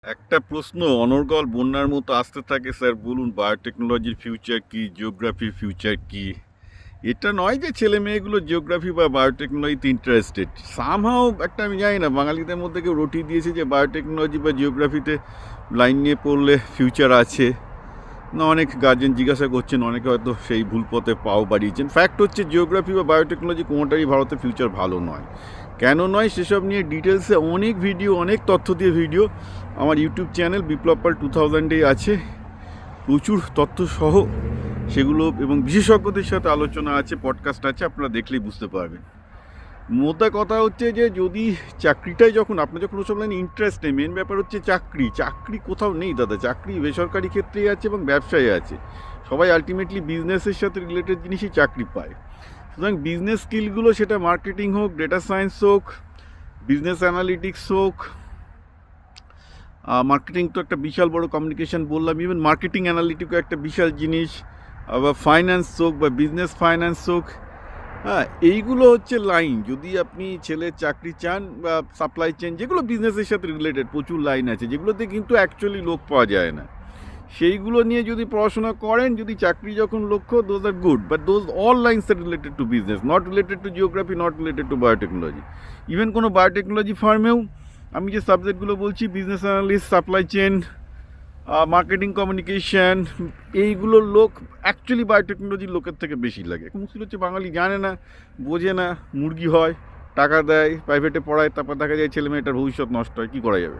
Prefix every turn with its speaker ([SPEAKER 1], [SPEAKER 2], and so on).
[SPEAKER 1] একটা প্রশ্ন অনর্গল বন্যার মতো আসতে থাকে, স্যার বলুন বায়োটেকনোলজির ফিউচার কি, জিওগ্রাফির ফিউচার কি? এটা নয় যে ছেলে মেয়েগুলো জিওগ্রাফি বা বায়োটেকনোলজিতে ইন্টারেস্টেড, সামহাও একটা আমি জানি না বাঙালিদের মধ্যে কেউ রটি দিয়েছে যে বায়োটেকনোলজি বা জিওগ্রাফিতে লাইন নিয়ে পড়লে ফিউচার আছে না। অনেক গার্জেন জিজ্ঞাসা করছেন, অনেকে হয়তো সেই ভুল পথে পাও বাড়িয়েছেন। ফ্যাক্ট হচ্ছে জিওগ্রাফি বা বায়োটেকনোলজি কোনোটারই ভারতের ফিউচার ভালো নয়। কেন নয় সেসব নিয়ে ডিটেলসে অনেক ভিডিও, অনেক তথ্য দিয়ে ভিডিও আমার ইউটিউব চ্যানেল বিপ্লব পাল 2000-এ আছে। প্রচুর তথ্য সহ সেগুলো এবং বিশেষজ্ঞদের সাথে আলোচনা আছে, পডকাস্ট আছে, আপনারা দেখলেই বুঝতে পারবেন। মোদ্দা কথা হচ্ছে যে যদি চাকরিটাই যখন আপনার যখন ওসব লাইনে ইন্টারেস্ট নেই, মেন ব্যাপার হচ্ছে চাকরি কোথাও নেই দাদা। চাকরি বেসরকারি ক্ষেত্রেই আছে এবং ব্যবসায় আছে। সবাই আলটিমেটলি বিজনেসের সাথে রিলেটেড জিনিসই চাকরি পায়। সুতরাং বিজনেস স্কিলগুলো, সেটা মার্কেটিং হোক, ডেটা সায়েন্স হোক, বিজনেস অ্যানালিটিক্স হোক, মার্কেটিং তো একটা বিশাল বড় কমিউনিকেশন বললাম, ইভেন মার্কেটিং অ্যানালিটিকও একটা বিশাল জিনিস, বা ফাইন্যান্স হোক বা বিজনেস ফাইন্যান্স হোক, হ্যাঁ এইগুলো হচ্ছে লাইন। যদি আপনি ছেলের চাকরি চান বা সাপ্লাই চেন, যেগুলো বিজনেসের সাথে রিলেটেড প্রচুর লাইন আছে যেগুলোতে কিন্তু অ্যাকচুয়ালি লোক পাওয়া যায় না, সেইগুলো নিয়ে যদি পড়াশোনা করেন, যদি চাকরি যখন লক্ষ্য, those are good, but those all lines are related to business, not related to geography, not related to biotechnology. Even কোনো বায়োটেকনোলজি ফার্মেও আমি যে সাবজেক্টগুলো বলছি, business analyst, supply chain, marketing, communication, এইগুলোর লোক অ্যাকচুয়ালি বায়োটেকনোলজির লোকের থেকে বেশি লাগে। মুশকিল হচ্ছে বাঙালি জানে না, বোঝে না, মুরগি হয়, টাকা দেয়, প্রাইভেটে পড়ায়, তারপর দেখা যায় ছেলে মেয়েটার ভবিষ্যৎ নষ্ট হয়। কী করা যাবে?